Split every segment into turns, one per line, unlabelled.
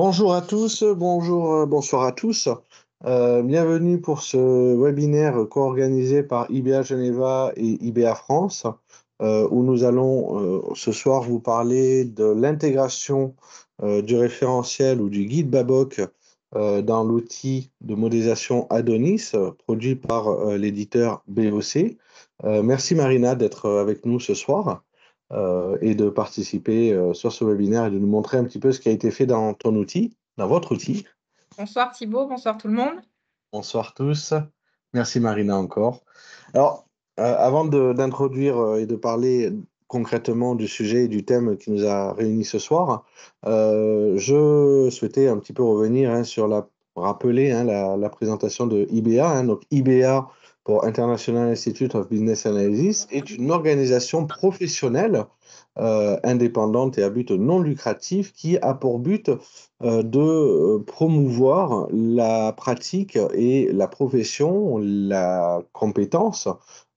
Bonjour à tous, bonsoir à tous. Bienvenue pour ce webinaire co-organisé par IBA Geneva et IBA France, où nous allons ce soir vous parler de l'intégration du référentiel ou du guide Babok dans l'outil de modélisation Adonis, produit par l'éditeur BOC. Merci Marina d'être avec nous ce soir et de participer sur ce webinaire et de nous montrer un petit peu ce qui a été fait dans ton outil, dans votre outil.
Bonsoir Thibaut, bonsoir tout le monde.
Bonsoir tous. Merci Marina encore. Alors, avant d'introduire et de parler concrètement du sujet et du thème qui nous a réunis ce soir, je souhaitais un petit peu revenir rappeler la présentation de IBA. Donc IBA, pour International Institute of Business Analysis, est une organisation professionnelle indépendante et à but non lucratif qui a pour but de promouvoir la pratique et la profession, la compétence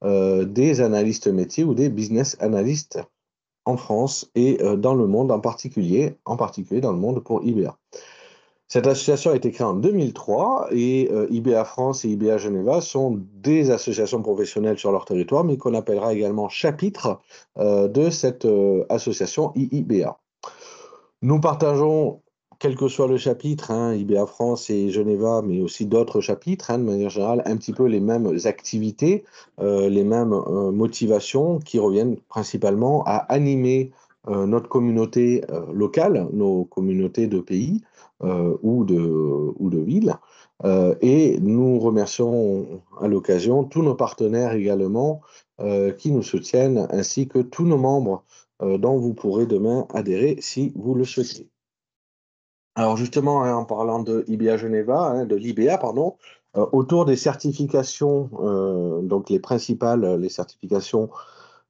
des analystes métiers ou des business analysts en France et dans le monde en particulier dans le monde pour IBA. Cette association a été créée en 2003 et IBA France et IBA Geneva sont des associations professionnelles sur leur territoire, mais qu'on appellera également chapitres de cette association IIBA. Nous partageons, quel que soit le chapitre, IBA France et Geneva, mais aussi d'autres chapitres, de manière générale, un petit peu les mêmes activités, les mêmes motivations qui reviennent principalement à animer notre communauté locale, nos communautés de pays ou de villes. Et nous remercions à l'occasion tous nos partenaires également qui nous soutiennent, ainsi que tous nos membres dont vous pourrez demain adhérer si vous le souhaitez. Alors justement, en parlant de IBA Geneva, de l'IBA, pardon, autour des certifications, donc les certifications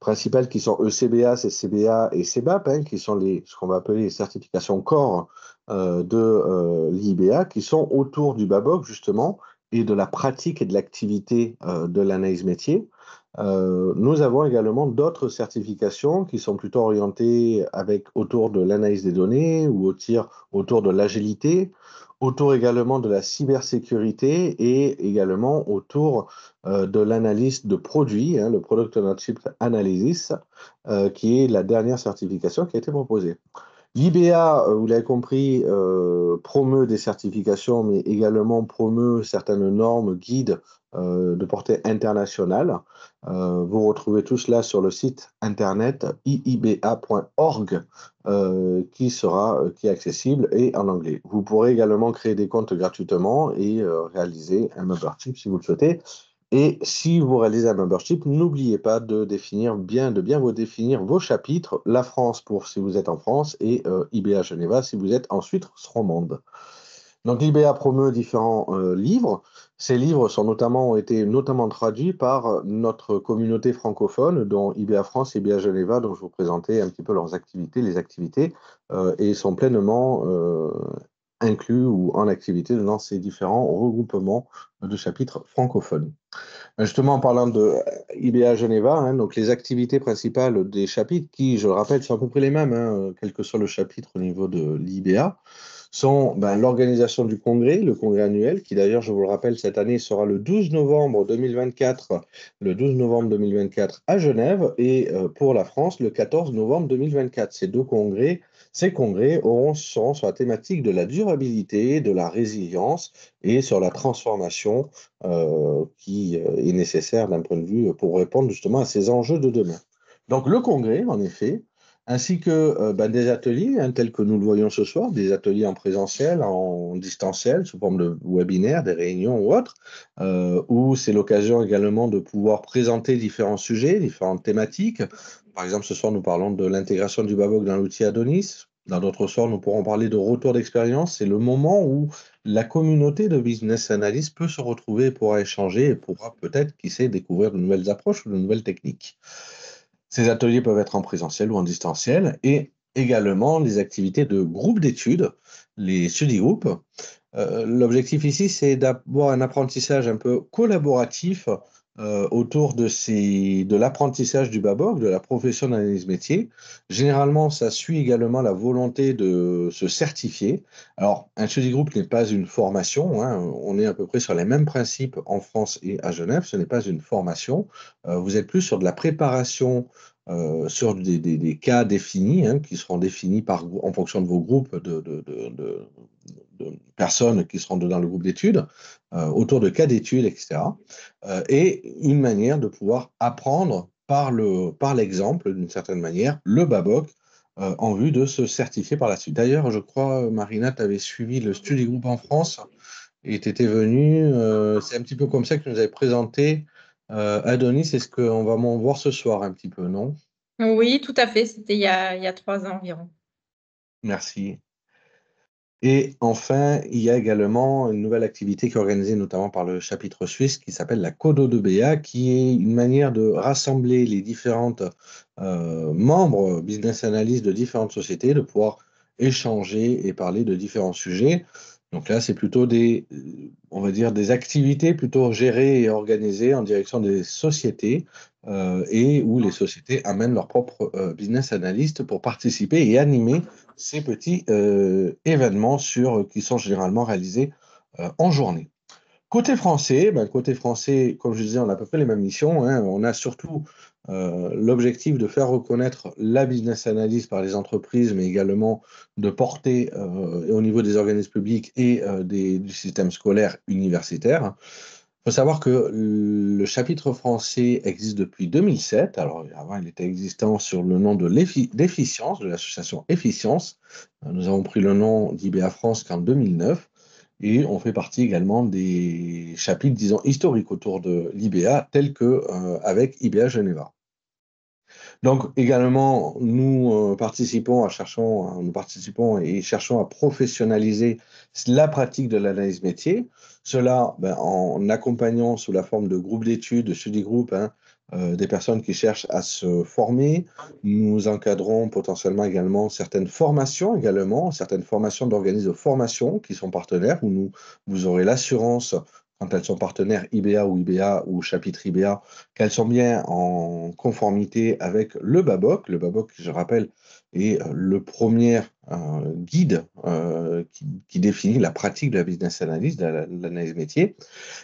principales qui sont ECBA, CCBA et CEBAP, qui sont ce qu'on va appeler les certifications corps de l'IBA, qui sont autour du BABOK justement, et de la pratique et de l'activité de l'analyse métier. Nous avons également d'autres certifications qui sont plutôt orientées autour de l'analyse des données ou autour de l'agilité, autour également de la cybersécurité et également autour de l'analyse de produits, le Product Ownership Analysis, qui est la dernière certification qui a été proposée. L'IBA, vous l'avez compris, promeut des certifications, mais également promeut certaines normes, guides de portée internationale. Vous retrouvez tout cela sur le site internet iiba.org qui est accessible et en anglais. Vous pourrez également créer des comptes gratuitement et réaliser un membership si vous le souhaitez. Et si vous réalisez un membership, n'oubliez pas de bien vous définir vos chapitres, la France pour si vous êtes en France et IBA Geneva si vous êtes en Suisse romande. Donc l'IBA promeut différents livres. Ces livres ont été notamment traduits par notre communauté francophone, dont IBA France et IBA Geneva, dont je vous présentais un petit peu leurs activités, et sont pleinement inclus ou en activité dans ces différents regroupements de chapitres francophones. Justement, en parlant de IBA Geneva, donc les activités principales des chapitres, qui, je le rappelle, sont à peu près les mêmes, quel que soit le chapitre au niveau de l'IBA, sont l'organisation du congrès, le congrès annuel, qui d'ailleurs, je vous le rappelle, cette année sera le 12 novembre 2024, à Genève, et pour la France, le 14 novembre 2024. Ces congrès seront sur la thématique de la durabilité, de la résilience et sur la transformation qui est nécessaire d'un point de vue pour répondre justement à ces enjeux de demain. Donc le congrès, en effet, ainsi que des ateliers tels que nous le voyons ce soir, des ateliers en présentiel, en distanciel, sous forme de webinaires, des réunions ou autres, où c'est l'occasion également de pouvoir présenter différents sujets, différentes thématiques. Par exemple, ce soir, nous parlons de l'intégration du Babok dans l'outil Adonis. Dans d'autres soirs, nous pourrons parler de retour d'expérience. C'est le moment où la communauté de business analyst peut se retrouver, pourra échanger et pourra peut-être, qui sait, découvrir de nouvelles approches ou de nouvelles techniques. Ces ateliers peuvent être en présentiel ou en distanciel et également les activités de groupe d'études, les study groups. L'objectif ici, c'est d'avoir un apprentissage un peu collaboratif autour de l'apprentissage du BABOC, de la profession d'analyse métier. Généralement, ça suit également la volonté de se certifier. Alors, un study group n'est pas une formation, hein. On est à peu près sur les mêmes principes en France et à Genève. Ce n'est pas une formation. Vous êtes plus sur de la préparation, sur des cas définis, hein, qui seront définis en fonction de vos groupes de personnes qui seront dans le groupe d'études, autour de cas d'études, etc. Et une manière de pouvoir apprendre par l'exemple, d'une certaine manière, le BABOC, en vue de se certifier par la suite. D'ailleurs, je crois, Marina, tu avais suivi le Study Group en France et tu étais venu. C'est un petit peu comme ça que tu nous avais présenté Adonis. C'est ce qu'on va voir ce soir un petit peu, non?
Oui, tout à fait. C'était il y a 3 ans environ.
Merci. Et enfin, il y a également une nouvelle activité qui est organisée notamment par le chapitre suisse qui s'appelle la Codo de BA, qui est une manière de rassembler les différentes membres business analysts de différentes sociétés, de pouvoir échanger et parler de différents sujets. Donc là, c'est plutôt on va dire, des activités plutôt gérées et organisées en direction des sociétés et où les sociétés amènent leurs propres business analystes pour participer et animer ces petits événements qui sont généralement réalisés en journée. Côté français, comme je disais, on a à peu près les mêmes missions, hein. On a surtout l'objectif de faire reconnaître la business analyst par les entreprises, mais également de porter au niveau des organismes publics et du système scolaire universitaire. Il faut savoir que le chapitre français existe depuis 2007. Alors, avant, il était existant sur le nom d'Efficience, de l'association Efficience. Nous avons pris le nom d'IBA France qu'en 2009. Et on fait partie également des chapitres, disons, historiques autour de l'IBA, tels que avec IBA Geneva. Donc également, nous participons et cherchons à professionnaliser la pratique de l'analyse métier. Cela en accompagnant sous la forme de groupes d'études, de study group, hein, des personnes qui cherchent à se former. Nous encadrons potentiellement également certaines formations d'organismes de formation qui sont partenaires, où vous aurez l'assurance quand elles sont partenaires IBA ou chapitre IBA, qu'elles sont bien en conformité avec le BABOC. Le BABOC, je rappelle, est le premier guide qui définit la pratique de la business analyst, de l'analyse métier.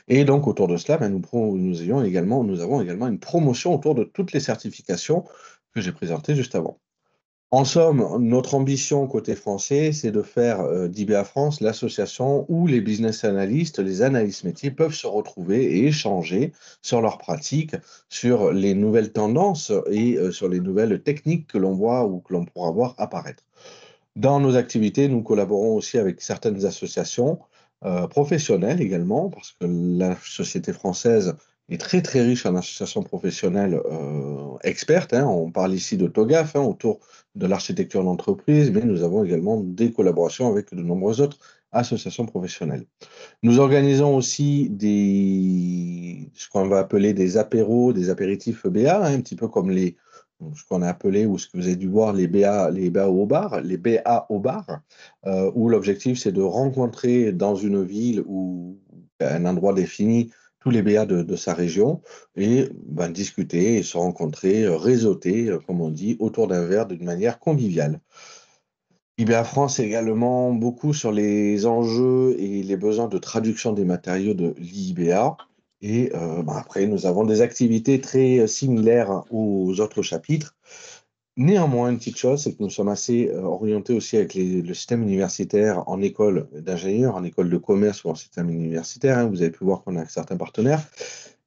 Et donc, autour de cela, nous avons également une promotion autour de toutes les certifications que j'ai présentées juste avant. En somme, notre ambition côté français, c'est de faire d'IBA France l'association où les business analysts, les analystes métiers peuvent se retrouver et échanger sur leurs pratiques, sur les nouvelles tendances et sur les nouvelles techniques que l'on voit ou que l'on pourra voir apparaître. Dans nos activités, nous collaborons aussi avec certaines associations professionnelles également, parce que la société française est très très riche en associations professionnelles expertes, hein. On parle ici de TOGAF, hein, autour de l'architecture d'entreprise, mais nous avons également des collaborations avec de nombreuses autres associations professionnelles. Nous organisons aussi ce qu'on va appeler des apéros, des apéritifs BA, hein, un petit peu comme ce qu'on a appelé ou ce que vous avez dû voir les BA au bar, où l'objectif c'est de rencontrer dans une ville ou un endroit défini tous les BA de sa région et discuter et se rencontrer, réseauter, comme on dit, autour d'un verre d'une manière conviviale. IBA France est également beaucoup sur les enjeux et les besoins de traduction des matériaux de l'IBA. Et après, nous avons des activités très similaires aux autres chapitres. Néanmoins, une petite chose, c'est que nous sommes assez orientés aussi avec le système universitaire en école d'ingénieur, en école de commerce ou en système universitaire, hein. Vous avez pu voir qu'on a certains partenaires.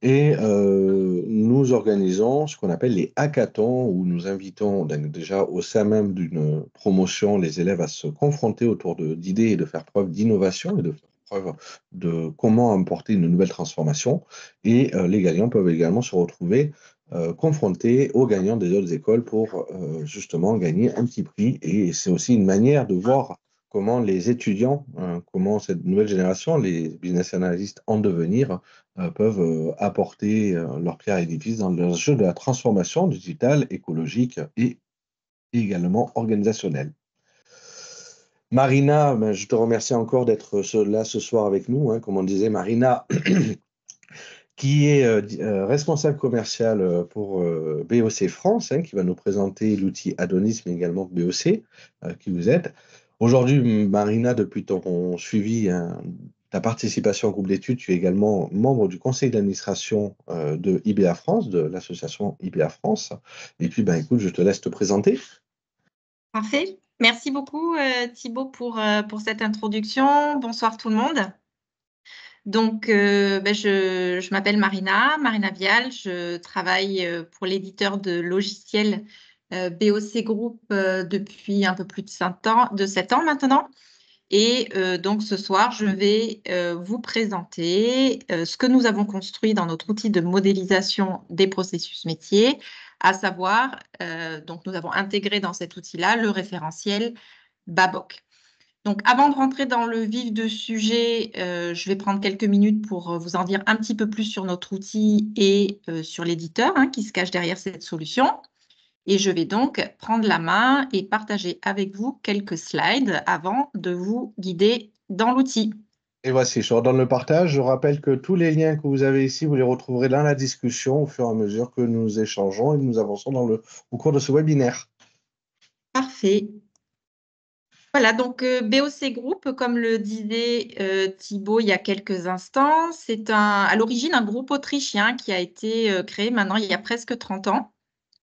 Et nous organisons ce qu'on appelle les hackathons, où nous invitons donc, déjà au sein même d'une promotion les élèves à se confronter autour d'idées et de faire preuve d'innovation et de faire preuve de comment apporter une nouvelle transformation. Et les gagnants peuvent également se retrouver confrontés aux gagnants des autres écoles pour justement gagner un petit prix. Et c'est aussi une manière de voir comment les étudiants, comment cette nouvelle génération, les business analysts en devenir, peuvent apporter leur pierre à l'édifice dans le jeu de la transformation digitale, écologique et également organisationnelle. Marina, je te remercie encore d'être là ce soir avec nous, hein. Comme on disait, Marina qui est responsable commercial pour BOC France, hein, qui va nous présenter l'outil Adonis, mais également BOC, qui vous aide. Aujourd'hui, Marina, depuis ton suivi, hein, ta participation au groupe d'études, tu es également membre du conseil d'administration de IBA France, de l'association IBA France. Et puis, ben, écoute, je te laisse te présenter.
Parfait. Merci beaucoup, Thibaut, pour cette introduction. Bonsoir tout le monde. Donc, je m'appelle Marina Vial. Je travaille pour l'éditeur de logiciels BOC Group depuis un peu plus de 7 ans maintenant. Et donc, ce soir, je vais vous présenter ce que nous avons construit dans notre outil de modélisation des processus métiers, à savoir, donc nous avons intégré dans cet outil-là le référentiel Babok. Donc, avant de rentrer dans le vif du sujet, je vais prendre quelques minutes pour vous en dire un petit peu plus sur notre outil et sur l'éditeur qui se cache derrière cette solution. Et je vais donc prendre la main et partager avec vous quelques slides avant de vous guider dans l'outil.
Et voici, je redonne le partage. Je rappelle que tous les liens que vous avez ici, vous les retrouverez dans la discussion au fur et à mesure que nous échangeons et que nous avançons au cours de ce webinaire.
Parfait. Voilà, donc BOC Group, comme le disait Thibaut il y a quelques instants, c'est à l'origine un groupe autrichien qui a été créé maintenant il y a presque 30 ans,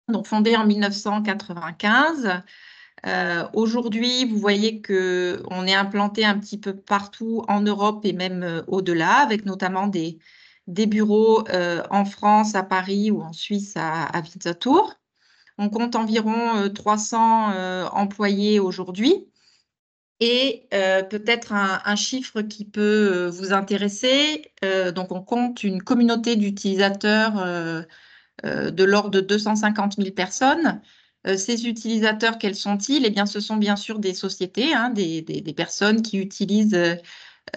donc fondé en 1995. Aujourd'hui, vous voyez qu'on est implanté un petit peu partout en Europe et même au-delà, avec notamment des bureaux en France, à Paris ou en Suisse, à Winterthur. On compte environ 300 employés aujourd'hui. Et peut-être un chiffre qui peut vous intéresser. Donc, on compte une communauté d'utilisateurs de l'ordre de 250 000 personnes. Ces utilisateurs, quels sont-ils? Eh bien, ce sont bien sûr des sociétés, des personnes qui utilisent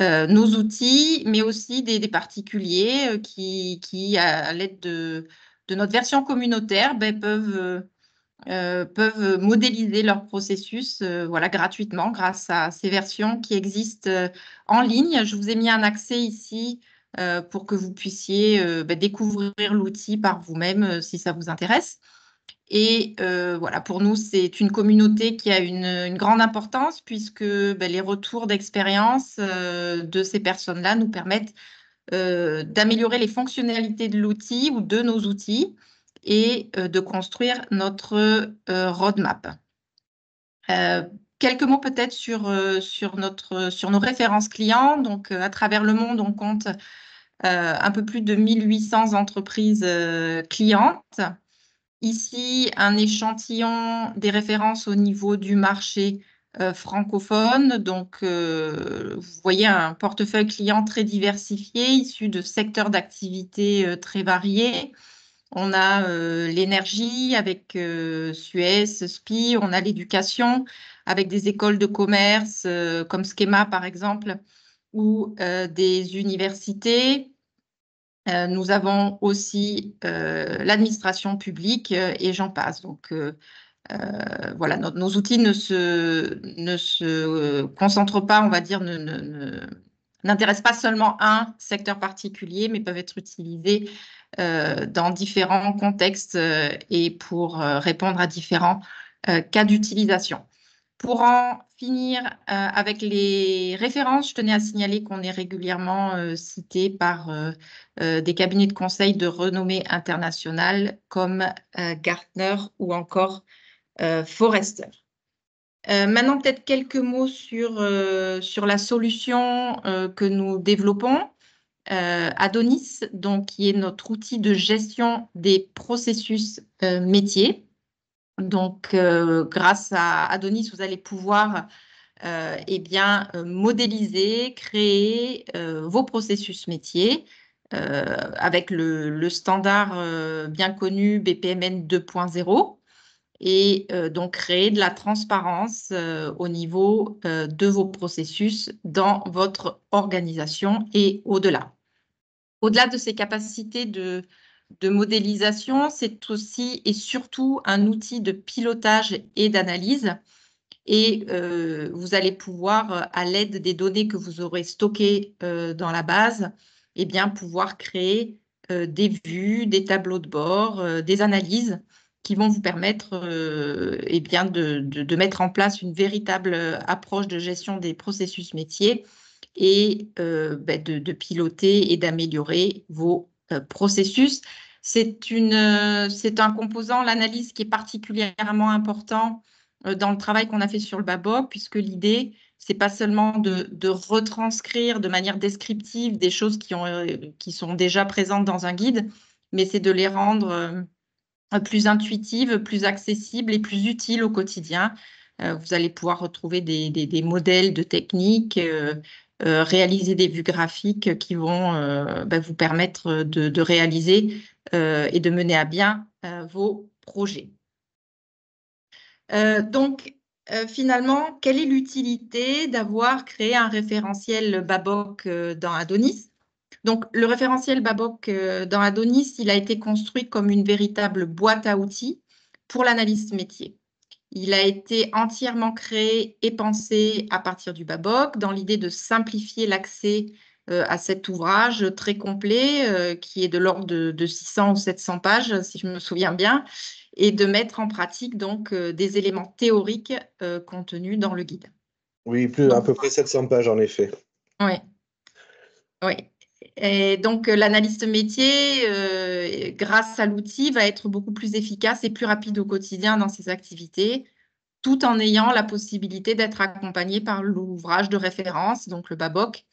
nos outils, mais aussi des particuliers qui, à l'aide de notre version communautaire, peuvent modéliser leur processus voilà, gratuitement grâce à ces versions qui existent en ligne. Je vous ai mis un accès ici pour que vous puissiez découvrir l'outil par vous-même si ça vous intéresse. Et voilà, pour nous, c'est une communauté qui a une grande importance puisque les retours d'expérience de ces personnes-là nous permettent d'améliorer les fonctionnalités de l'outil ou de nos outils et de construire notre roadmap. Quelques mots peut-être sur nos références clients. Donc, à travers le monde, on compte un peu plus de 1800 entreprises clientes. Ici, un échantillon des références au niveau du marché francophone. Donc, vous voyez un portefeuille client très diversifié, issu de secteurs d'activité très variés. On a l'énergie avec Suez, SPI, on a l'éducation avec des écoles de commerce comme Schema par exemple, ou des universités. Nous avons aussi l'administration publique et j'en passe. Donc, voilà, nos outils ne se concentrent pas, on va dire, n'intéressent pas seulement un secteur particulier, mais peuvent être utilisés dans différents contextes et pour répondre à différents cas d'utilisation. Pour en finir avec les références, je tenais à signaler qu'on est régulièrement cité par des cabinets de conseil de renommée internationale comme Gartner ou encore Forrester. Maintenant, peut-être quelques mots sur la solution que nous développons. Adonis, donc, qui est notre outil de gestion des processus métiers. Donc, grâce à Adonis, vous allez pouvoir modéliser, créer vos processus métiers avec le standard bien connu BPMN 2.0 et donc créer de la transparence au niveau de vos processus dans votre organisation et au-delà. Au-delà de ces capacités de modélisation, c'est aussi et surtout un outil de pilotage et d'analyse. Et vous allez pouvoir, à l'aide des données que vous aurez stockées dans la base, pouvoir créer des vues, des tableaux de bord, des analyses qui vont vous permettre eh bien de mettre en place une véritable approche de gestion des processus métiers et de piloter et d'améliorer vos processus. C'est un composant, l'analyse, qui est particulièrement important dans le travail qu'on a fait sur le Babok, puisque l'idée, c'est pas seulement de retranscrire de manière descriptive des choses qui sont déjà présentes dans un guide, mais c'est de les rendre plus intuitives, plus accessibles et plus utiles au quotidien. Vous allez pouvoir retrouver des modèles de techniques, réaliser des vues graphiques qui vont vous permettre de réaliser et de mener à bien vos projets. Finalement, quelle est l'utilité d'avoir créé un référentiel Babok dans Adonis? Donc, le référentiel Babok dans Adonis, il a été construit comme une véritable boîte à outils pour l'analyse métier. Il a été entièrement créé et pensé à partir du Babok dans l'idée de simplifier l'accès à cet ouvrage très complet qui est de l'ordre de 600 ou 700 pages, si je me souviens bien, et de mettre en pratique donc des éléments théoriques contenus dans le guide.
Oui, à peu près 700 pages en effet.
Oui, oui. Et donc, l'analyste métier, grâce à l'outil, va être beaucoup plus efficace et plus rapide au quotidien dans ses activités, tout en ayant la possibilité d'être accompagné par l'ouvrage de référence, donc le Babok,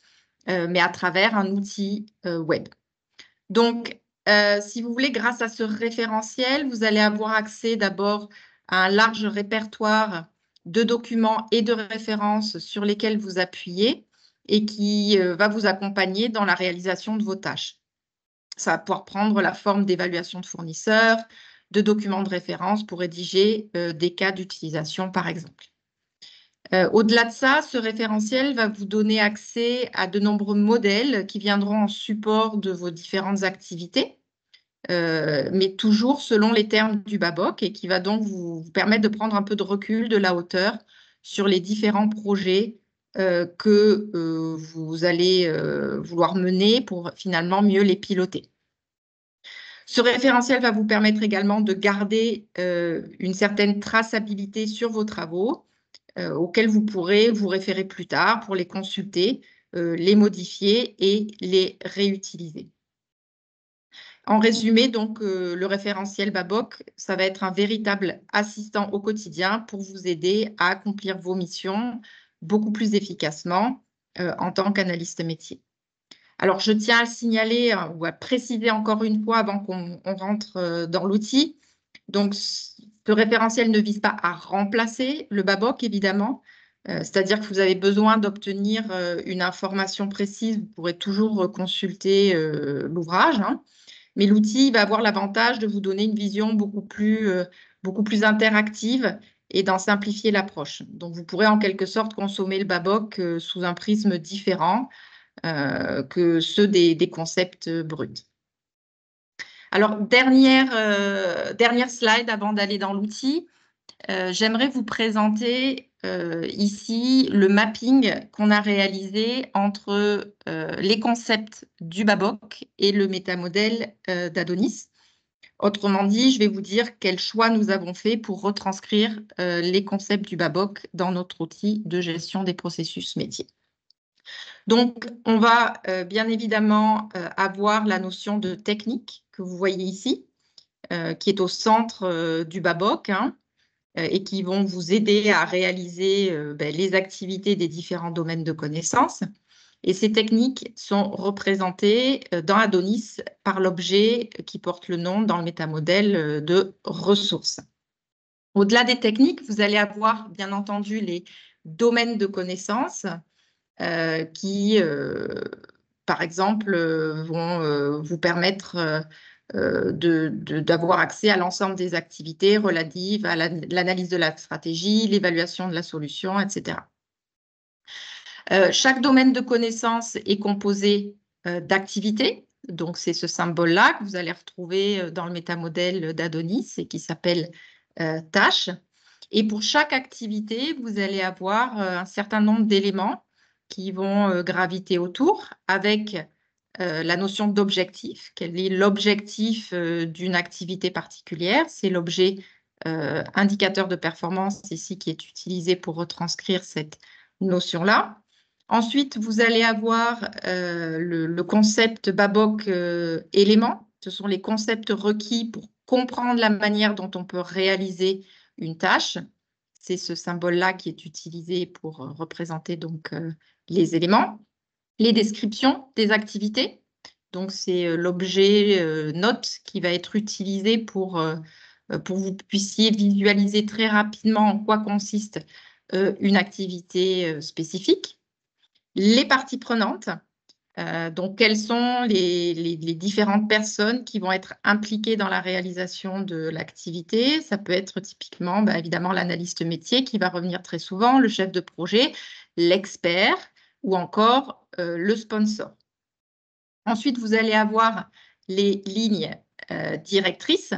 mais à travers un outil web. Donc, si vous voulez, grâce à ce référentiel, vous allez avoir accès d'abord à un large répertoire de documents et de références sur lesquels vous appuyez et qui va vous accompagner dans la réalisation de vos tâches. Ça va pouvoir prendre la forme d'évaluation de fournisseurs, de documents de référence pour rédiger des cas d'utilisation, par exemple. Au-delà de ça, ce référentiel va vous donner accès à de nombreux modèles qui viendront en support de vos différentes activités, mais toujours selon les termes du Babok et qui va donc vous permettre de prendre un peu de recul, de la hauteur sur les différents projets que vous allez vouloir mener pour finalement mieux les piloter. Ce référentiel va vous permettre également de garder une certaine traçabilité sur vos travaux auxquels vous pourrez vous référer plus tard pour les consulter, les modifier et les réutiliser. En résumé, donc, le référentiel Babok, ça va être un véritable assistant au quotidien pour vous aider à accomplir vos missions beaucoup plus efficacement en tant qu'analyste métier. Alors, je tiens à le signaler ou à préciser encore une fois avant qu'on rentre dans l'outil. Donc, ce référentiel ne vise pas à remplacer le Babok, évidemment. C'est-à-dire que vous avez besoin d'obtenir une information précise, vous pourrez toujours consulter l'ouvrage, hein. Mais l'outil va avoir l'avantage de vous donner une vision beaucoup plus interactive et d'en simplifier l'approche. Donc, vous pourrez en quelque sorte consommer le Babok sous un prisme différent que ceux des concepts bruts. Alors, dernière slide avant d'aller dans l'outil. J'aimerais vous présenter ici le mapping qu'on a réalisé entre les concepts du Babok et le métamodèle d'Adonis. Autrement dit, je vais vous dire quel choix nous avons fait pour retranscrire les concepts du Babok dans notre outil de gestion des processus métiers. Donc, on va bien évidemment avoir la notion de technique que vous voyez ici, qui est au centre du Babok, hein, et qui vont vous aider à réaliser les activités des différents domaines de connaissances. Et ces techniques sont représentées dans Adonis par l'objet qui porte le nom dans le métamodèle de ressources. Au-delà des techniques, vous allez avoir bien entendu les domaines de connaissances qui, par exemple, vont vous permettre d'avoir accès à l'ensemble des activités relatives à l'analyse de la stratégie, l'évaluation de la solution, etc. Chaque domaine de connaissance est composé d'activités. Donc, c'est ce symbole-là que vous allez retrouver dans le métamodèle d'Adonis et qui s'appelle tâches. Et pour chaque activité, vous allez avoir un certain nombre d'éléments qui vont graviter autour avec la notion d'objectif. Quel est l'objectif d'une activité particulière? C'est l'objet indicateur de performance ici qui est utilisé pour retranscrire cette notion-là. Ensuite, vous allez avoir le concept Babok élément. Ce sont les concepts requis pour comprendre la manière dont on peut réaliser une tâche. C'est ce symbole-là qui est utilisé pour représenter donc les éléments. Les descriptions des activités. Donc, c'est l'objet note qui va être utilisé pour que vous puissiez visualiser très rapidement en quoi consiste une activité spécifique. Les parties prenantes. Donc, quelles sont les différentes personnes qui vont être impliquées dans la réalisation de l'activité? Ça peut être typiquement, évidemment, l'analyste métier qui va revenir très souvent, le chef de projet, l'expert ou encore le sponsor. Ensuite, vous allez avoir les lignes directrices.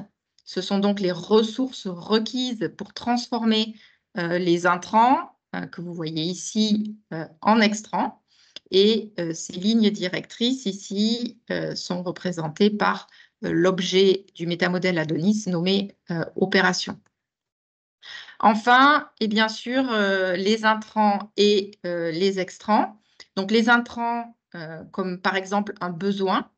Ce sont donc les ressources requises pour transformer les intrants que vous voyez ici en extrants. Et ces lignes directrices ici sont représentées par l'objet du métamodèle Adonis nommé opération. Enfin, et bien sûr, les intrants et les extrants. Donc, les intrants, comme par exemple un besoin,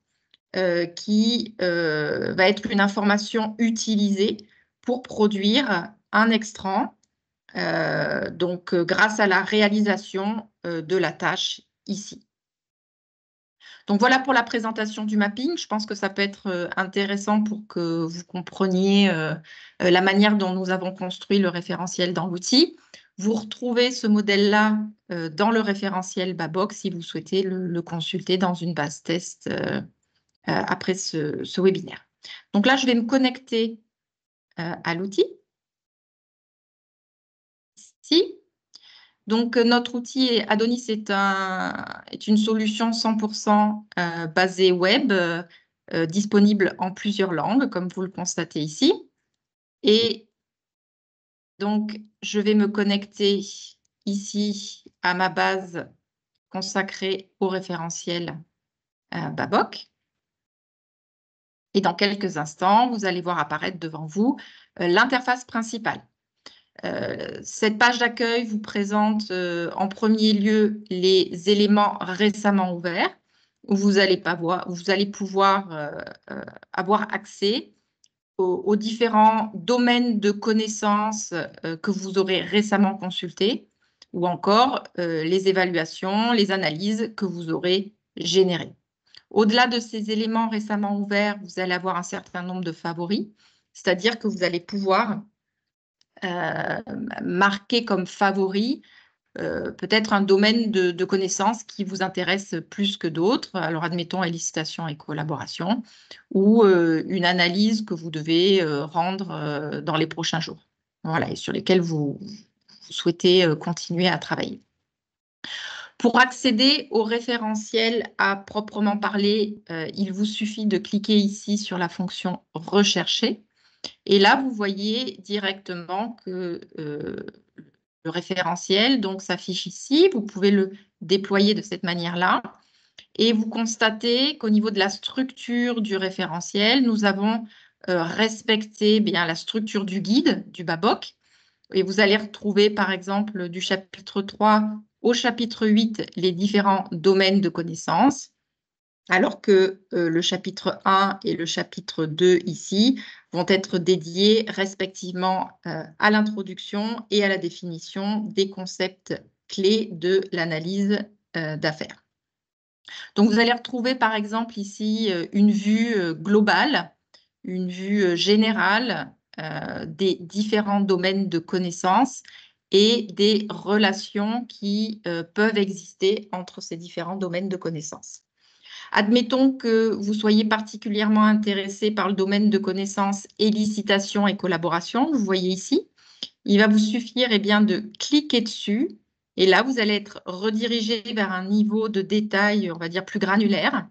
qui va être une information utilisée pour produire un extrant, donc grâce à la réalisation de la tâche ici. Donc voilà pour la présentation du mapping. Je pense que ça peut être intéressant pour que vous compreniez la manière dont nous avons construit le référentiel dans l'outil. Vous retrouvez ce modèle-là dans le référentiel Babok si vous souhaitez le consulter dans une base test après ce webinaire. Donc là, je vais me connecter à l'outil. Ici. Donc, notre outil Adonis est une solution 100% basée web, disponible en plusieurs langues, comme vous le constatez ici. Et donc, je vais me connecter ici à ma base consacrée au référentiel Babok. Et dans quelques instants, vous allez voir apparaître devant vous l'interface principale. Cette page d'accueil vous présente en premier lieu les éléments récemment ouverts, où vous allez pouvoir avoir accès aux différents domaines de connaissances que vous aurez récemment consultés, ou encore les évaluations, les analyses que vous aurez générées. Au-delà de ces éléments récemment ouverts, vous allez avoir un certain nombre de favoris, c'est-à-dire que vous allez pouvoir marquer comme favori peut-être un domaine de connaissances qui vous intéresse plus que d'autres. Alors, admettons élicitation et collaboration, ou une analyse que vous devez rendre dans les prochains jours. Voilà, et sur lesquels vous souhaitez continuer à travailler. Pour accéder au référentiel à proprement parler, il vous suffit de cliquer ici sur la fonction « Rechercher ». Et là, vous voyez directement que le référentiel s'affiche ici. Vous pouvez le déployer de cette manière-là. Et vous constatez qu'au niveau de la structure du référentiel, nous avons respecté bien la structure du guide, du Babok. Et vous allez retrouver, par exemple, du chapitre 3 au chapitre 8, les différents domaines de connaissances, alors que le chapitre 1 et le chapitre 2 ici vont être dédiés respectivement à l'introduction et à la définition des concepts clés de l'analyse d'affaires. Donc, vous allez retrouver, par exemple, ici, une vue globale, une vue générale des différents domaines de connaissances et des relations qui peuvent exister entre ces différents domaines de connaissances. Admettons que vous soyez particulièrement intéressé par le domaine de connaissances élicitation et collaboration, vous voyez ici. Il va vous suffire de cliquer dessus et là, vous allez être redirigé vers un niveau de détail, on va dire, plus granulaire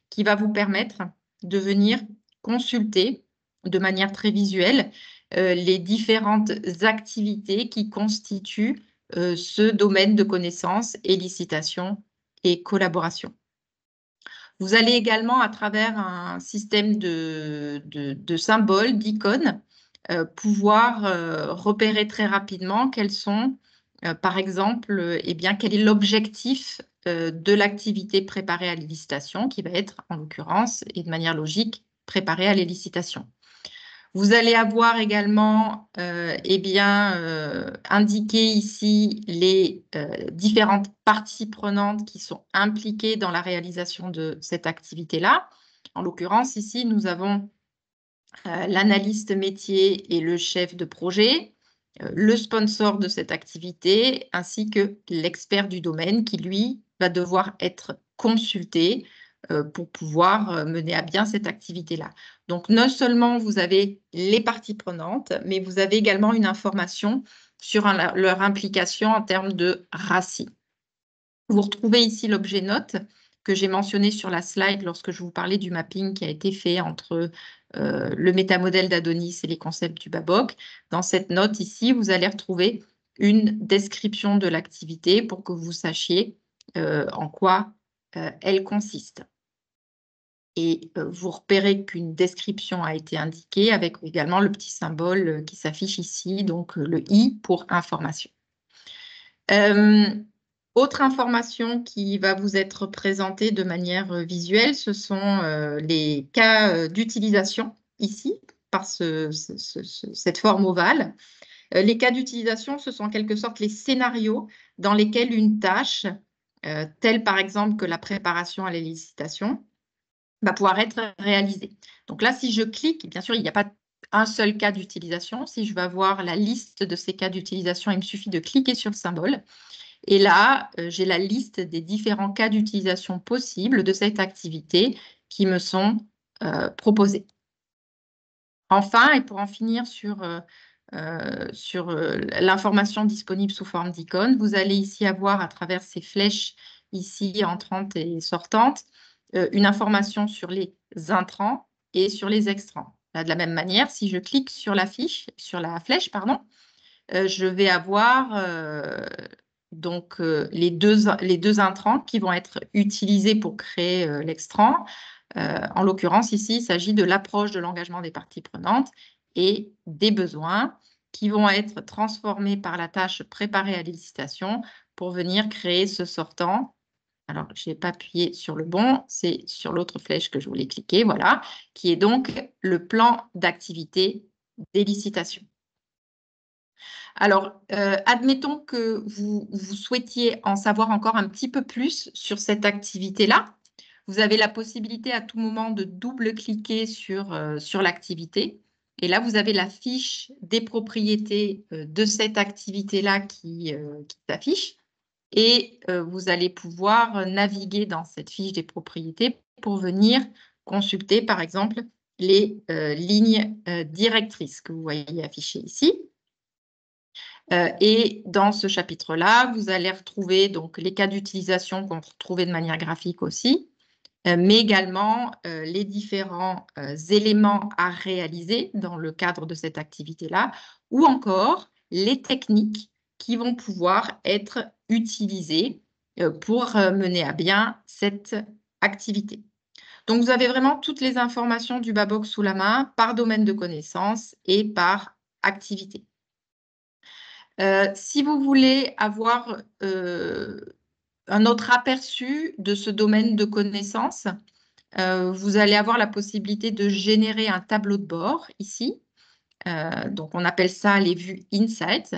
qui va vous permettre de venir consulter de manière très visuelle les différentes activités qui constituent ce domaine de connaissances élicitation et collaboration. Vous allez également, à travers un système de symboles, d'icônes, pouvoir repérer très rapidement quels sont, par exemple, eh bien, quel est l'objectif de l'activité préparée à l'élicitation, qui va être, en l'occurrence, et de manière logique, préparée à l'élicitation. Vous allez avoir également eh bien, indiqué ici les différentes parties prenantes qui sont impliquées dans la réalisation de cette activité-là. En l'occurrence, ici, nous avons l'analyste métier et le chef de projet, le sponsor de cette activité, ainsi que l'expert du domaine qui, lui, va devoir être consulté pour pouvoir mener à bien cette activité-là. Donc, non seulement vous avez les parties prenantes, mais vous avez également une information sur leur implication en termes de RACI. Vous retrouvez ici l'objet note que j'ai mentionné sur la slide lorsque je vous parlais du mapping qui a été fait entre le métamodèle d'Adonis et les concepts du Babok. Dans cette note ici, vous allez retrouver une description de l'activité pour que vous sachiez en quoi elle consiste. Et vous repérez qu'une description a été indiquée avec également le petit symbole qui s'affiche ici, donc le I pour information. Autre information qui va vous être présentée de manière visuelle, ce sont les cas d'utilisation ici, par cette forme ovale. Les cas d'utilisation, ce sont en quelque sorte les scénarios dans lesquels une tâche, telle par exemple que la préparation à l'élicitation, va pouvoir être réalisée. Donc là, si je clique, bien sûr, il n'y a pas un seul cas d'utilisation. Si je veux avoir la liste de ces cas d'utilisation, il me suffit de cliquer sur le symbole. Et là, j'ai la liste des différents cas d'utilisation possibles de cette activité qui me sont proposés. Enfin, et pour en finir sur l'information disponible sous forme d'icône, vous allez ici avoir, à travers ces flèches ici entrantes et sortantes, une information sur les intrants et sur les extrants. Là, de la même manière, si je clique sur la flèche, pardon, je vais avoir donc les deux intrants qui vont être utilisés pour créer l'extrant. En l'occurrence, ici, il s'agit de l'approche de l'engagement des parties prenantes et des besoins qui vont être transformés par la tâche préparée à l'élicitation pour venir créer ce sortant. Alors, je n'ai pas appuyé sur le bon, c'est sur l'autre flèche que je voulais cliquer, voilà, qui est donc le plan d'activité d'élicitation. Alors, admettons que vous souhaitiez en savoir encore un petit peu plus sur cette activité-là. Vous avez la possibilité à tout moment de double-cliquer sur l'activité. Et là, vous avez la fiche des propriétés de cette activité-là qui s'affiche. Et vous allez pouvoir naviguer dans cette fiche des propriétés pour venir consulter, par exemple, les lignes directrices que vous voyez affichées ici. Et dans ce chapitre-là, vous allez retrouver donc les cas d'utilisation qu'on retrouvait de manière graphique aussi, mais également les différents éléments à réaliser dans le cadre de cette activité-là, ou encore les techniques qui vont pouvoir être utilisées pour mener à bien cette activité. Donc, vous avez vraiment toutes les informations du Babok sous la main par domaine de connaissances et par activité. Si vous voulez avoir un autre aperçu de ce domaine de connaissances, vous allez avoir la possibilité de générer un tableau de bord ici. Donc, on appelle ça les vues Insights.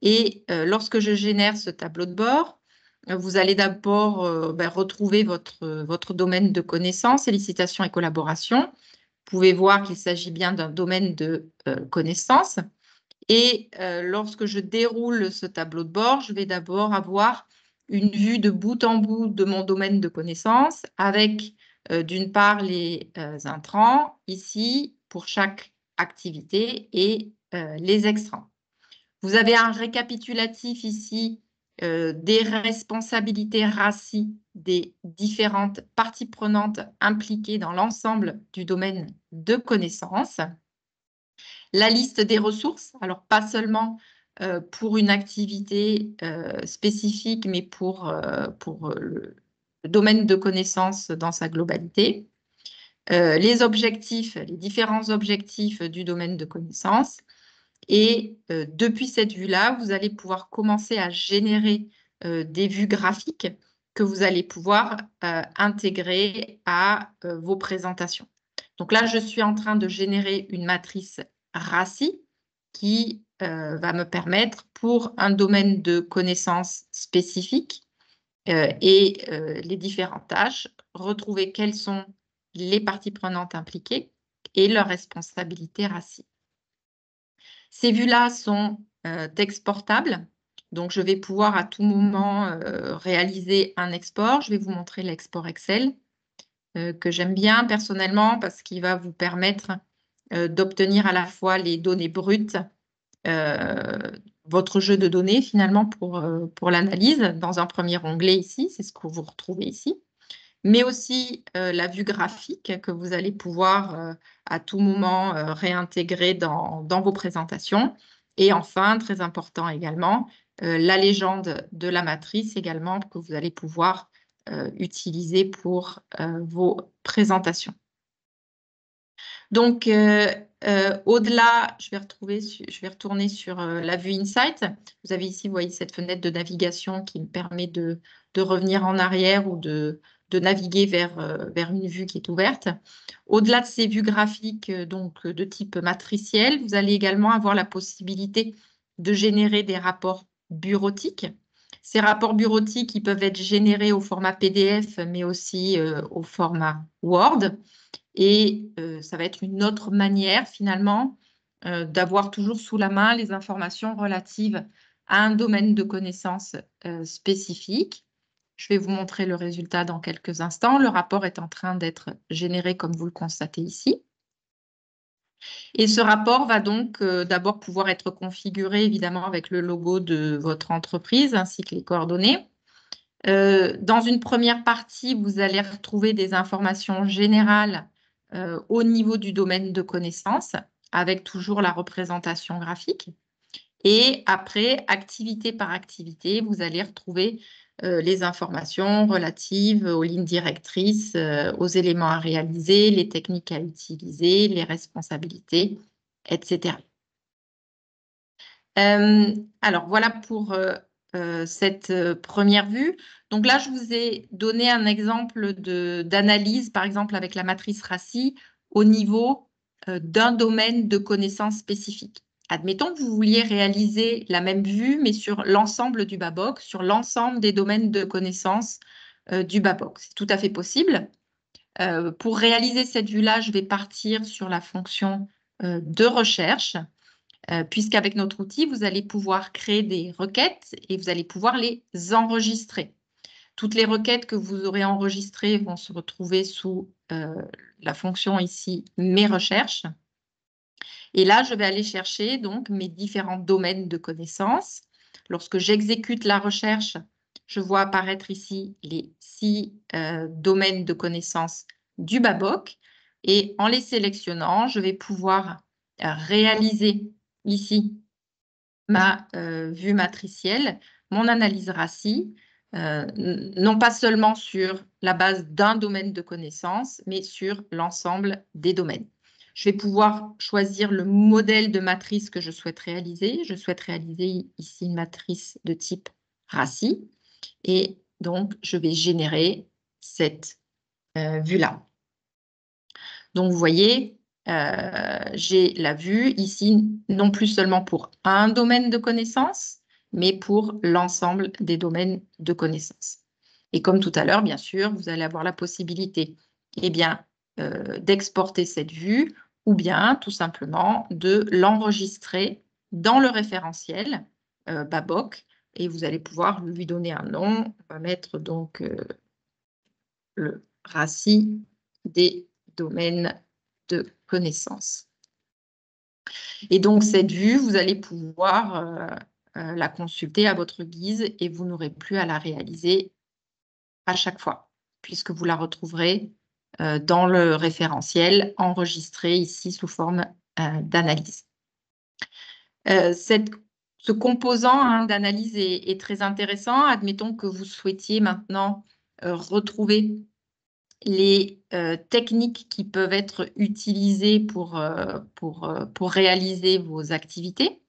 Et lorsque je génère ce tableau de bord, vous allez d'abord retrouver votre domaine de connaissances, élicitation et collaboration. Vous pouvez voir qu'il s'agit bien d'un domaine de connaissances. Et lorsque je déroule ce tableau de bord, je vais d'abord avoir une vue de bout en bout de mon domaine de connaissances avec d'une part les intrants ici pour chaque activité et les extrants. Vous avez un récapitulatif ici des responsabilités RACI des différentes parties prenantes impliquées dans l'ensemble du domaine de connaissances. La liste des ressources, alors pas seulement pour une activité spécifique, mais pour domaine de connaissance dans sa globalité, les objectifs, les différents objectifs du domaine de connaissance. Et depuis cette vue-là, vous allez pouvoir commencer à générer des vues graphiques que vous allez pouvoir intégrer à vos présentations. Donc là, je suis en train de générer une matrice RACI qui va me permettre, pour un domaine de connaissances spécifique et les différentes tâches, retrouver quelles sont les parties prenantes impliquées et leurs responsabilités RACI. Ces vues-là sont exportables, donc je vais pouvoir à tout moment réaliser un export. Je vais vous montrer l'export Excel que j'aime bien personnellement parce qu'il va vous permettre d'obtenir à la fois les données brutes, votre jeu de données finalement pour l'analyse dans un premier onglet ici, c'est ce que vous retrouvez ici, mais aussi la vue graphique que vous allez pouvoir à tout moment réintégrer dans vos présentations. Et enfin, très important également, la légende de la matrice également que vous allez pouvoir utiliser pour vos présentations. Donc, au-delà, je vais retourner sur la vue Insight. Vous avez ici, vous voyez cette fenêtre de navigation qui me permet de revenir en arrière ou de naviguer vers une vue qui est ouverte. Au-delà de ces vues graphiques donc, de type matriciel, vous allez également avoir la possibilité de générer des rapports bureautiques. Ces rapports bureautiques, ils peuvent être générés au format PDF, mais aussi au format Word. Et ça va être une autre manière, finalement, d'avoir toujours sous la main les informations relatives à un domaine de connaissances spécifique. Je vais vous montrer le résultat dans quelques instants. Le rapport est en train d'être généré, comme vous le constatez ici. Et ce rapport va donc d'abord pouvoir être configuré, évidemment, avec le logo de votre entreprise ainsi que les coordonnées. Dans une première partie, vous allez retrouver des informations générales au niveau du domaine de connaissances, avec toujours la représentation graphique. Et après, activité par activité, vous allez retrouver les informations relatives aux lignes directrices, aux éléments à réaliser, les techniques à utiliser, les responsabilités, etc. Alors, voilà pour cette première vue. Donc là, je vous ai donné un exemple d'analyse, par exemple avec la matrice RACI, au niveau d'un domaine de connaissances spécifique. Admettons que vous vouliez réaliser la même vue, mais sur l'ensemble du BABOK, sur l'ensemble des domaines de connaissances du BABOK. C'est tout à fait possible. Pour réaliser cette vue-là, je vais partir sur la fonction de recherche, puisqu'avec notre outil, vous allez pouvoir créer des requêtes et vous allez pouvoir les enregistrer. Toutes les requêtes que vous aurez enregistrées vont se retrouver sous la fonction ici « Mes recherches ». Et là, je vais aller chercher donc mes différents domaines de connaissances. Lorsque j'exécute la recherche, je vois apparaître ici les 6 domaines de connaissances du BABOK. Et en les sélectionnant, je vais pouvoir réaliser ici ma vue matricielle, mon analyse RACI, non pas seulement sur la base d'un domaine de connaissances, mais sur l'ensemble des domaines. Je vais pouvoir choisir le modèle de matrice que je souhaite réaliser. Je souhaite réaliser ici une matrice de type RACI. Et donc, je vais générer cette vue-là. Donc, vous voyez, j'ai la vue ici, non plus seulement pour un domaine de connaissances, mais pour l'ensemble des domaines de connaissances. Et comme tout à l'heure, bien sûr, vous allez avoir la possibilité d'exporter cette vue ou bien tout simplement de l'enregistrer dans le référentiel BABOK et vous allez pouvoir lui donner un nom. On va mettre donc le RACI des domaines de connaissances. Et donc, cette vue, vous allez pouvoir la consulter à votre guise et vous n'aurez plus à la réaliser à chaque fois, puisque vous la retrouverez dans le référentiel enregistré ici sous forme d'analyse. Ce composant d'analyse est très intéressant. Admettons que vous souhaitiez maintenant retrouver les techniques qui peuvent être utilisées pour réaliser vos activités.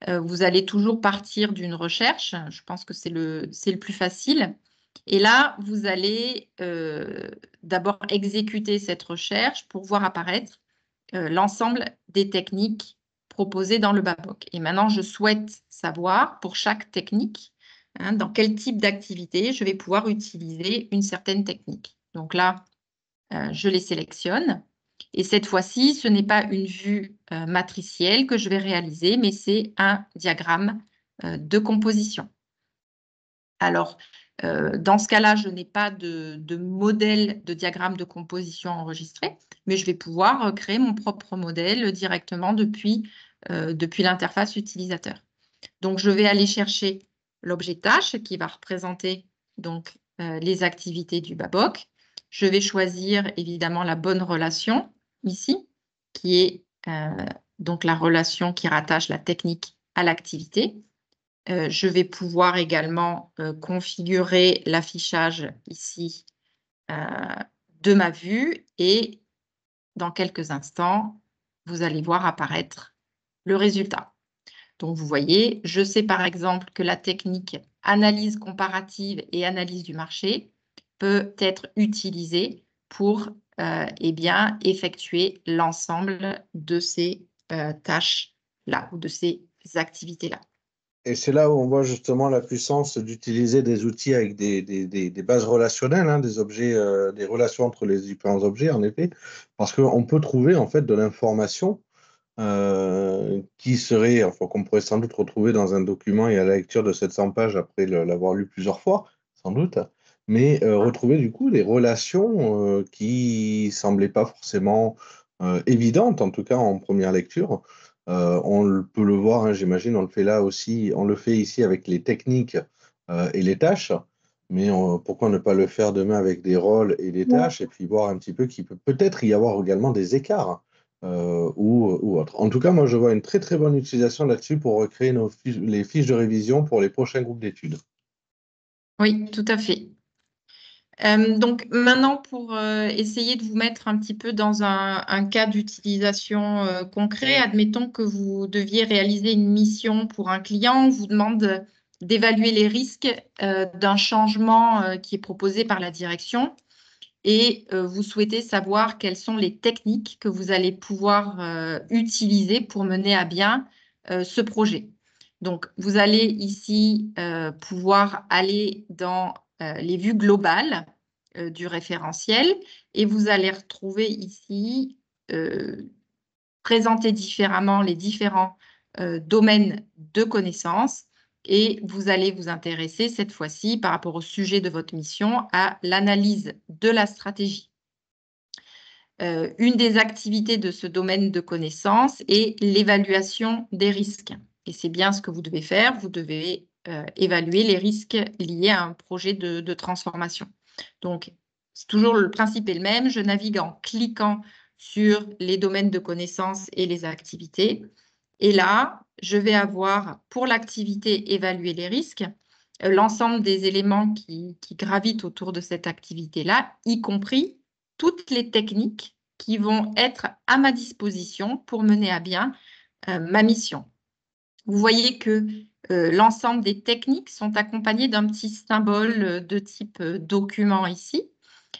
Vous allez toujours partir d'une recherche. Je pense que c'est le plus facile. Et là, vous allez d'abord exécuter cette recherche pour voir apparaître l'ensemble des techniques proposées dans le BABOK. Et maintenant, je souhaite savoir pour chaque technique, dans quel type d'activité je vais pouvoir utiliser une certaine technique. Donc là, je les sélectionne. Et cette fois-ci, ce n'est pas une vue matricielle que je vais réaliser, mais c'est un diagramme de composition. Alors, dans ce cas-là, je n'ai pas de modèle de diagramme de composition enregistré, mais je vais pouvoir créer mon propre modèle directement depuis l'interface utilisateur. Donc, je vais aller chercher l'objet tâche qui va représenter donc, les activités du BABOK. Je vais choisir évidemment la bonne relation ici, qui est donc la relation qui rattache la technique à l'activité. Je vais pouvoir également configurer l'affichage ici de ma vue et dans quelques instants, vous allez voir apparaître le résultat. Donc, vous voyez, je sais par exemple que la technique analyse comparative et analyse du marché peut être utilisée pour effectuer l'ensemble de ces tâches-là ou de ces activités-là.
Et c'est là où on voit justement la puissance d'utiliser des outils avec des bases relationnelles, hein, des objets, des relations entre les différents objets, en effet, parce qu'on peut trouver en fait de l'information qui serait, enfin, qu'on pourrait sans doute retrouver dans un document et à la lecture de 700 pages après l'avoir lu plusieurs fois, sans doute, mais retrouver du coup des relations qui semblaient pas forcément évidentes, en tout cas en première lecture. Peut le voir, hein, j'imagine, on le fait là aussi, on le fait ici avec les techniques et les tâches, mais pourquoi ne pas le faire demain avec des rôles et des tâches et puis voir un petit peu qu'il peut peut-être y avoir également des écarts ou autre. En tout cas, moi, je vois une très très bonne utilisation là-dessus pour recréer les fiches de révision pour les prochains groupes d'études.
Oui, tout à fait. Donc maintenant, pour essayer de vous mettre un petit peu dans un cas d'utilisation concret, admettons que vous deviez réaliser une mission pour un client, on vous demande d'évaluer les risques d'un changement qui est proposé par la direction et vous souhaitez savoir quelles sont les techniques que vous allez pouvoir utiliser pour mener à bien ce projet. Donc, vous allez ici pouvoir aller dans les vues globales du référentiel et vous allez retrouver ici présenter différemment les différents domaines de connaissances et vous allez vous intéresser cette fois-ci par rapport au sujet de votre mission à l'analyse de la stratégie. Une des activités de ce domaine de connaissances est l'évaluation des risques. Et c'est bien ce que vous devez faire. Vous devez évaluer les risques liés à un projet de transformation. Donc, toujours le principe est le même. Je navigue en cliquant sur les domaines de connaissances et les activités. Et là, je vais avoir pour l'activité évaluer les risques, l'ensemble des éléments qui gravitent autour de cette activité-là, y compris toutes les techniques qui vont être à ma disposition pour mener à bien ma mission. Vous voyez que l'ensemble des techniques sont accompagnées d'un petit symbole de type document ici.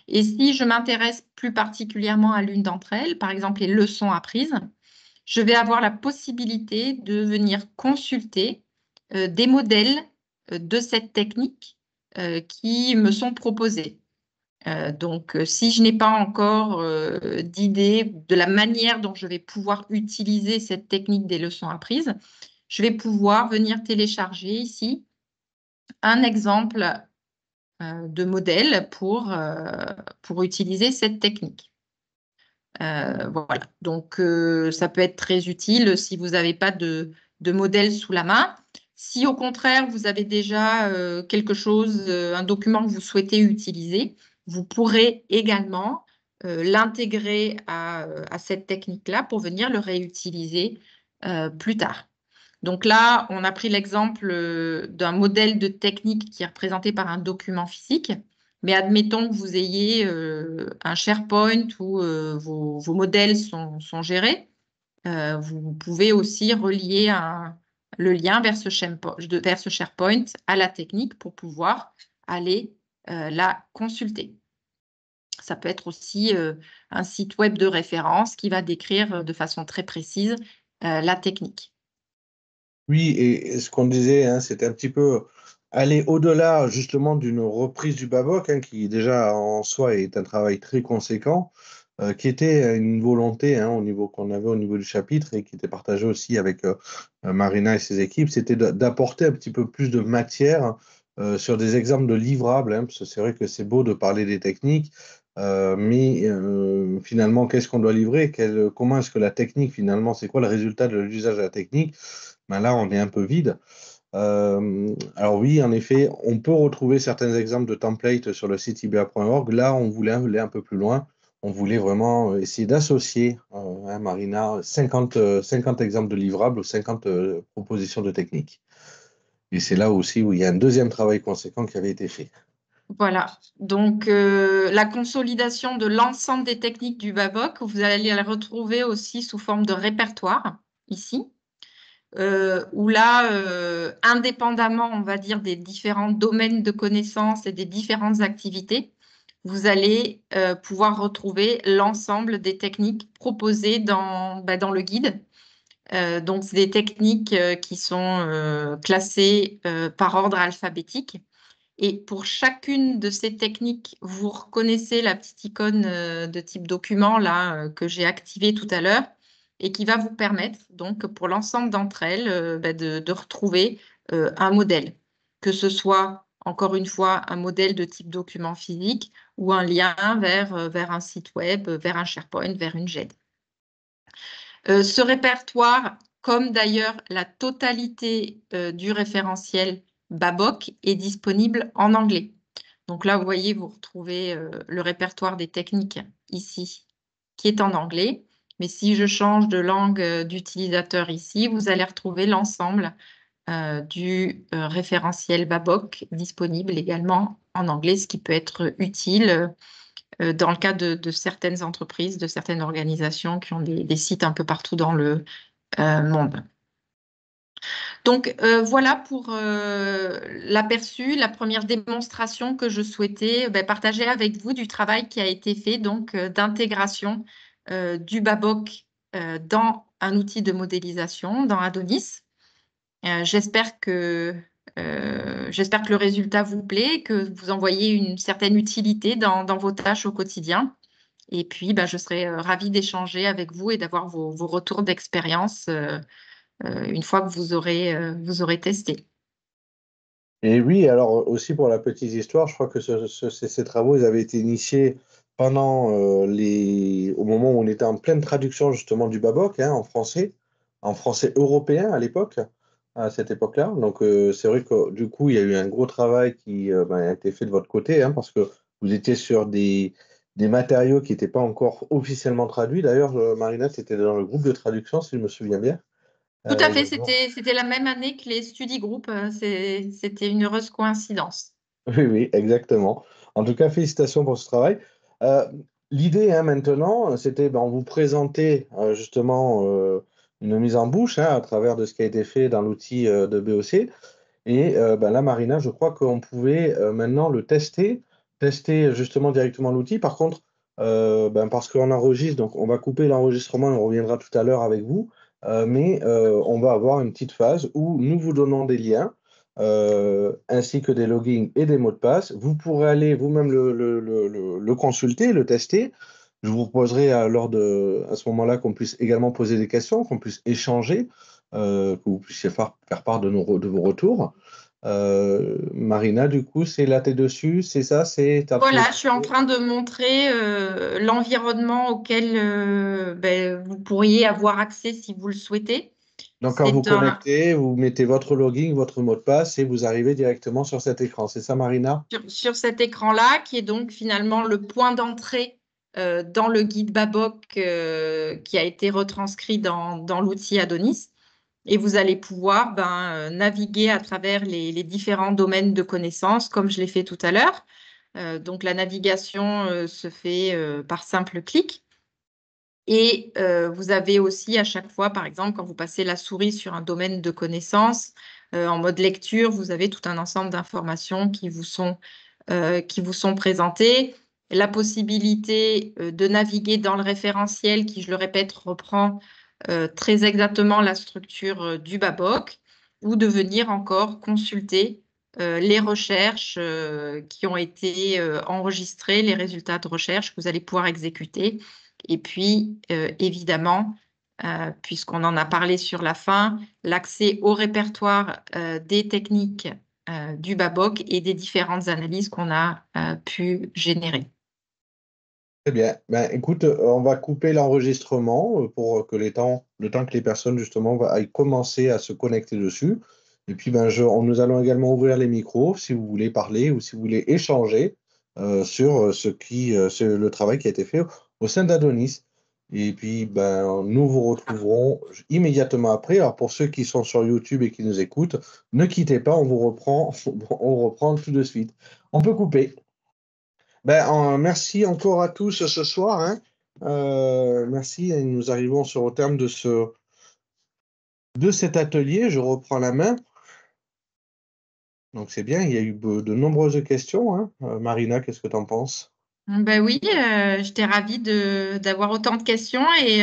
Et si je m'intéresse plus particulièrement à l'une d'entre elles, par exemple les leçons apprises, je vais avoir la possibilité de venir consulter des modèles de cette technique qui me sont proposés. Donc, si je n'ai pas encore d'idée de la manière dont je vais pouvoir utiliser cette technique des leçons apprises, je vais pouvoir venir télécharger ici un exemple de modèle pour utiliser cette technique. Voilà, donc ça peut être très utile si vous n'avez pas de modèle sous la main. Si au contraire, vous avez déjà quelque chose, un document que vous souhaitez utiliser, vous pourrez également l'intégrer à cette technique-là pour venir le réutiliser plus tard. Donc là, on a pris l'exemple d'un modèle de technique qui est représenté par un document physique. Mais admettons que vous ayez un SharePoint où vos modèles sont gérés. Vous pouvez aussi relier le lien vers ce SharePoint à la technique pour pouvoir aller la consulter. Ça peut être aussi un site web de référence qui va décrire de façon très précise la technique.
Oui, et ce qu'on disait, hein, c'était un petit peu aller au-delà justement d'une reprise du Babok, hein, qui déjà en soi est un travail très conséquent, qui était une volonté, hein, au niveau qu'on avait au niveau du chapitre et qui était partagée aussi avec Marina et ses équipes, c'était d'apporter un petit peu plus de matière sur des exemples de livrables, hein, parce que c'est vrai que c'est beau de parler des techniques, mais finalement, qu'est-ce qu'on doit livrer? Comment est-ce que la technique, finalement, c'est quoi le résultat de l'usage de la technique? Ben là, on est un peu vide. Alors oui, en effet, on peut retrouver certains exemples de templates sur le site iba.org. Là, on voulait aller un peu plus loin. On voulait vraiment essayer d'associer, hein, Marina, 50 exemples de livrables ou 50 propositions de techniques. Et c'est là aussi où il y a un deuxième travail conséquent qui avait été fait.
Voilà, donc la consolidation de l'ensemble des techniques du Babok, vous allez la retrouver aussi sous forme de répertoire, ici, où là, indépendamment, on va dire, des différents domaines de connaissances et des différentes activités, vous allez pouvoir retrouver l'ensemble des techniques proposées dans le guide. Donc, c'est des techniques qui sont classées par ordre alphabétique. Et pour chacune de ces techniques, vous reconnaissez la petite icône de type document là, que j'ai activée tout à l'heure et qui va vous permettre, donc, pour l'ensemble d'entre elles, de retrouver un modèle, que ce soit, encore une fois, un modèle de type document physique ou un lien vers un site web, vers un SharePoint, vers une GED. Ce répertoire, comme d'ailleurs la totalité du référentiel Babok, est disponible en anglais. Donc là, vous voyez, vous retrouvez le répertoire des techniques ici, qui est en anglais. Mais si je change de langue d'utilisateur ici, vous allez retrouver l'ensemble du référentiel Babok disponible également en anglais, ce qui peut être utile dans le cas de certaines entreprises, de certaines organisations qui ont des sites un peu partout dans le monde. Donc voilà pour l'aperçu, la première démonstration que je souhaitais partager avec vous du travail qui a été fait donc d'intégration du Babok dans un outil de modélisation, dans Adonis. J'espère que le résultat vous plaît, que vous en voyez une certaine utilité dans vos tâches au quotidien. Et puis, je serai ravie d'échanger avec vous et d'avoir vos retours d'expérience une fois que vous aurez testé.
Et oui, alors aussi pour la petite histoire, je crois que ces travaux, ils avaient été initiés pendant au moment où on était en pleine traduction justement du Babok, hein, en français européen à l'époque, à cette époque-là. Donc c'est vrai que du coup, il y a eu un gros travail qui a été fait de votre côté, hein, parce que vous étiez sur des matériaux qui n'étaient pas encore officiellement traduits. D'ailleurs, Marina, c'était dans le groupe de traduction, si je me souviens bien.
Tout à fait,
Bon.
c'était la même année que les Study Group. C'était une heureuse coïncidence.
Oui, oui, exactement. En tout cas, félicitations pour ce travail. Euh, L'idée, hein, maintenant, c'était on vous présenter justement une mise en bouche, hein, à travers de ce qui a été fait dans l'outil de BOC. Et là, Marina, je crois qu'on pouvait maintenant le tester justement directement l'outil. Par contre, parce qu'on enregistre, donc on va couper l'enregistrement et on reviendra tout à l'heure avec vous. Mais on va avoir une petite phase où nous vous donnons des liens ainsi que des logins et des mots de passe. Vous pourrez aller vous-même le consulter, le tester. Je vous proposerai à ce moment-là qu'on puisse également poser des questions, qu'on puisse échanger, que vous puissiez faire part de vos retours. Marina, du coup, c'est là, t'es dessus, c'est ça, t'as trouvé.
Voilà, je suis en train de montrer l'environnement auquel vous pourriez avoir accès si vous le souhaitez.
Donc, quand vous
C'est un,
connectez, vous mettez votre login, votre mot de passe et vous arrivez directement sur cet écran. C'est ça, Marina?
sur cet écran-là, qui est donc finalement le point d'entrée dans le guide Babok qui a été retranscrit dans l'outil Adonis. Et vous allez pouvoir naviguer à travers les différents domaines de connaissances, comme je l'ai fait tout à l'heure. Donc la navigation se fait par simple clic. Et vous avez aussi à chaque fois, par exemple, quand vous passez la souris sur un domaine de connaissances, en mode lecture, vous avez tout un ensemble d'informations qui vous sont présentées. La possibilité de naviguer dans le référentiel qui, je le répète, reprend très exactement la structure du Babok, ou de venir encore consulter les recherches qui ont été enregistrées, les résultats de recherche que vous allez pouvoir exécuter. Et puis, évidemment, puisqu'on en a parlé sur la fin, l'accès au répertoire des techniques du Babok et des différentes analyses qu'on a pu générer.
Très bien. Ben, écoute, on va couper l'enregistrement pour que le temps que les personnes justement aillent commencer à se connecter dessus. Et puis, nous allons également ouvrir les micros si vous voulez parler ou si vous voulez échanger sur le travail qui a été fait au sein d'Adonis. Et puis, nous vous retrouverons immédiatement après. Alors, pour ceux qui sont sur YouTube et qui nous écoutent, ne quittez pas, on vous reprend, on reprend tout de suite. On peut couper. Merci encore à tous ce soir, hein. Merci. Et nous arrivons au terme de cet atelier. Je reprends la main. Donc c'est bien, il y a eu de nombreuses questions, hein. Marina, qu'est-ce que tu en penses?
Ben oui, j'étais ravie d'avoir autant de questions et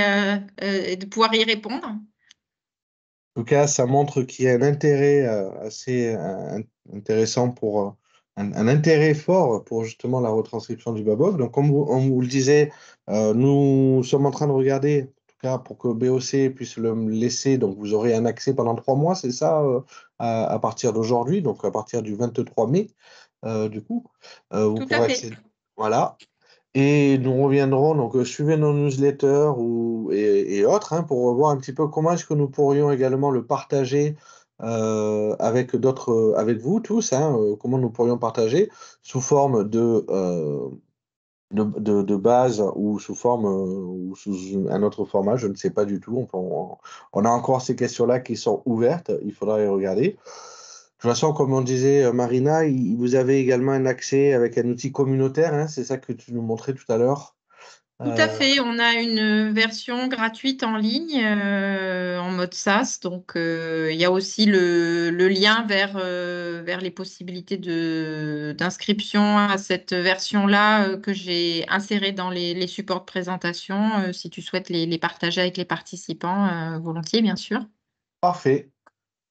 de pouvoir y répondre.
En tout cas, ça montre qu'il y a un intérêt assez intéressant un intérêt fort pour justement la retranscription du Babok. Donc, comme on vous le disait, nous sommes en train de regarder, en tout cas pour que BOC puisse le laisser. Donc, vous aurez un accès pendant 3 mois, c'est ça, à partir d'aujourd'hui, donc à partir du 23 mai, du coup. Vous
Tout à
pourrez
fait.
accéder. Voilà. Et nous reviendrons, donc suivez nos newsletters et autres, hein, pour voir un petit peu comment est-ce que nous pourrions également le partager avec d'autres, avec vous tous, hein, comment nous pourrions partager sous forme de base ou sous forme ou sous un autre format, je ne sais pas du tout. On a encore ces questions-là qui sont ouvertes, il faudra les regarder. De toute façon, comme on disait, Marina, vous avez également un accès avec un outil communautaire, hein, c'est ça que tu nous montrais tout à l'heure.
Tout à
Euh,
fait. On a une version gratuite en ligne en mode SaaS. Donc, il y a aussi le lien vers les possibilités d'inscription à cette version-là que j'ai insérée dans les supports de présentation. Si tu souhaites les partager avec les participants, volontiers, bien sûr.
Parfait.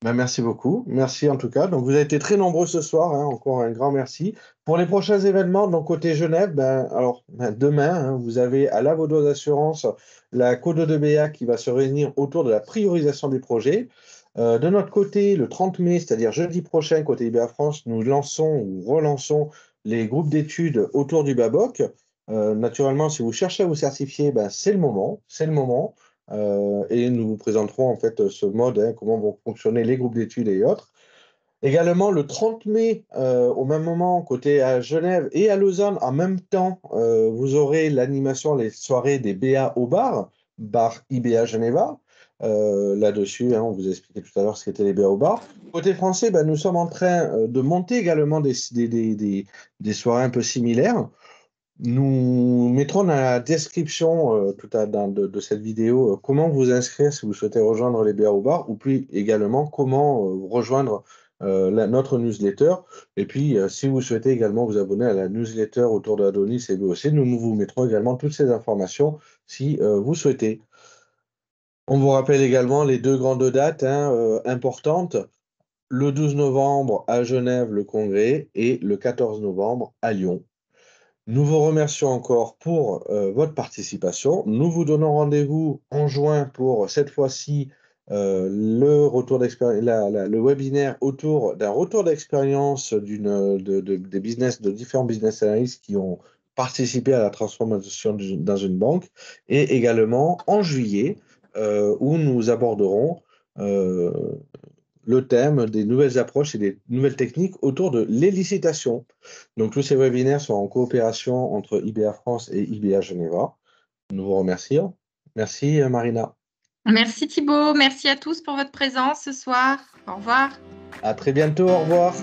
Merci beaucoup. Merci en tout cas. Donc, vous avez été très nombreux ce soir, hein. Encore un grand merci. Pour les prochains événements, donc côté Genève, demain, hein, vous avez à la Vaudoise Assurance la Code de BA qui va se réunir autour de la priorisation des projets. De notre côté, le 30 mai, c'est-à-dire jeudi prochain, côté IBA France, nous lançons ou relançons les groupes d'études autour du Babok. Naturellement, si vous cherchez à vous certifier, c'est le moment. C'est le moment. Et nous vous présenterons en fait ce mode, hein, comment vont fonctionner les groupes d'études et autres. Également, le 30 mai, au même moment, côté à Genève et à Lausanne, en même temps, vous aurez l'animation, les soirées des BA au bar IBA Geneva. Là-dessus, hein, on vous a expliqué tout à l'heure ce qu'étaient les BA au bar. Côté français, nous sommes en train de monter également des soirées un peu similaires. Nous mettrons dans la description de cette vidéo comment vous inscrire si vous souhaitez rejoindre les BA au bar ou puis également comment rejoindre notre newsletter. Et puis, si vous souhaitez également vous abonner à la newsletter autour de Adonis et BOC, nous vous mettrons également toutes ces informations si vous souhaitez. On vous rappelle également les deux grandes dates, hein, importantes. Le 12 novembre à Genève, le congrès, et le 14 novembre à Lyon. Nous vous remercions encore pour votre participation. Nous vous donnons rendez-vous en juin pour cette fois-ci le webinaire autour d'un retour d'expérience des différents business analysts qui ont participé à la transformation dans une banque, et également en juillet où nous aborderons euh, le thème des nouvelles approches et des nouvelles techniques autour de l'élicitation. Donc, tous ces webinaires sont en coopération entre IBA France et IBA Geneva. Nous vous remercions. Merci, Marina.
Merci Thibaut. Merci à tous pour votre présence ce soir. Au revoir.
À très bientôt. Au revoir.